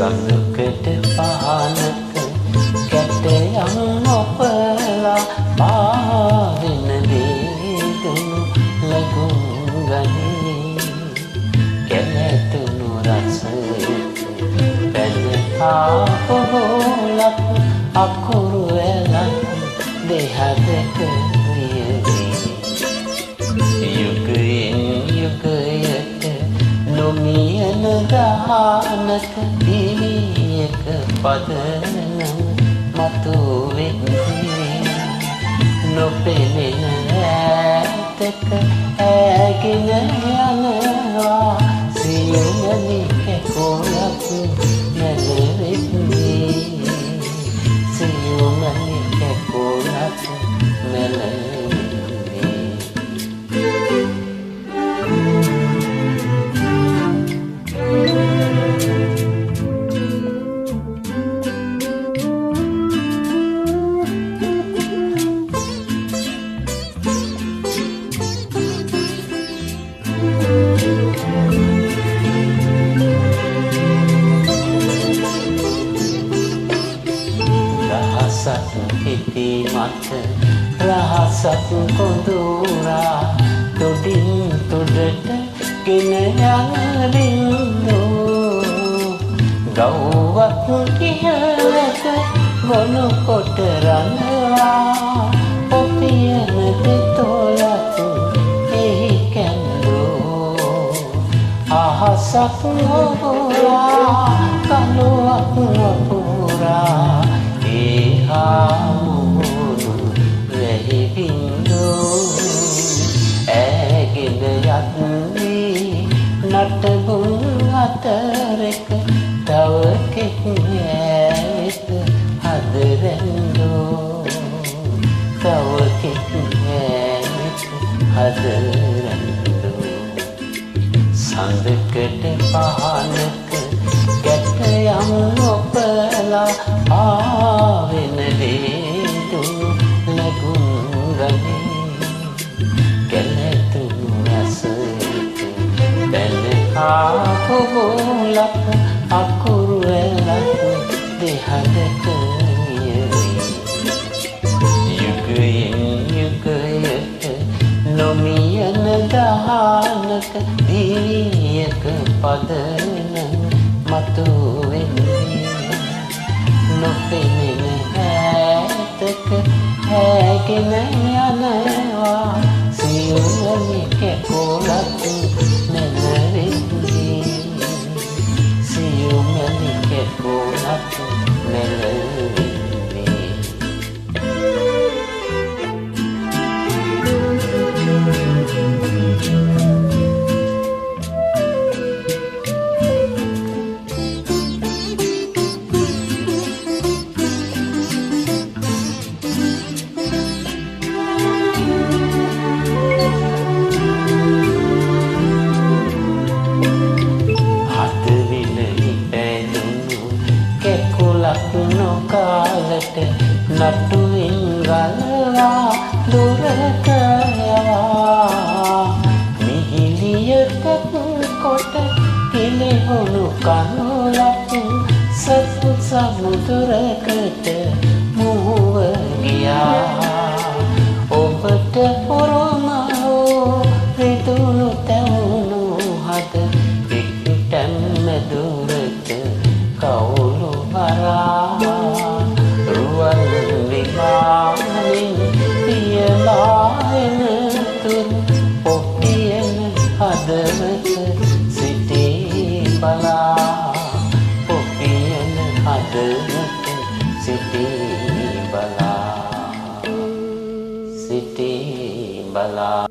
සඳුකට පහනක කැටයම් ඔපලා පාවෙන දේදුණු ලැබුම් ගනී කැලැතුණු රසයට පැනපා පොහොලක් අකුරු ඇලක් දෙහදක වියදී යුගයෙන් යුගයට නොමියන ගානක දිවියක පදනම් මතු වෙන්නේ නොපෙනෙන ඈතක ඇගෙන යනවා සියුමනි කැකොලක් මැලවෙන්නේ සියුමනි කැකොලක් මැලවෙන්නේ හිතේ මත රහසක් කොඳුරා තොඩින් තොඩට ගෙන යන බින්දෝ ගව්වක් කිහලක ගොනු කොට රඳවා ඔපියන දෙතොලක් එහි කැඳෝ අහසක් නොපුරා කනුවක් නොපුරා හාමුණු වැහි බින්දෝ ඇගෙන යත්නී නටබුන් අතරක තව කෙක් ඇවිත හදරැන්දෝ තව කෙක් ඇවිත හදරැන්දෝ සඳකට පහනක කැටයම් ඔපලා ආවෙන දේදුණු ලැබුම් ගනී කැලැතුණු රසයට පැනපා පොහොලක් අකුරු ඇලක් දෙහදක වියදී යුගයෙන් යුගයට නොමියන ගානක දිවියක පදනම් මතු වෙන්නේ නොපෙනෙන ඈතක ඇගෙන යනවා සියුමනි කැකොලක් මැලවෙන්නේ සියුමනි කැකොලක් මැලවෙන්නේ නොකාලට නටුවෙන් ගලවා දුරට යවා මිහිලියට කොට පිළිහුණු කනුලක් සතු සමුදුරකට මුහුව ගියා ඔබට උරුම වූ රිදුණු තැවුණු හද පිටැම්ම දුරට කවුළු හරා රුවන් විමානින් පියලායන තුරු පොපියන හදවත සිටී බලා පොපියන හදවත සිටී බලා සිටී බලා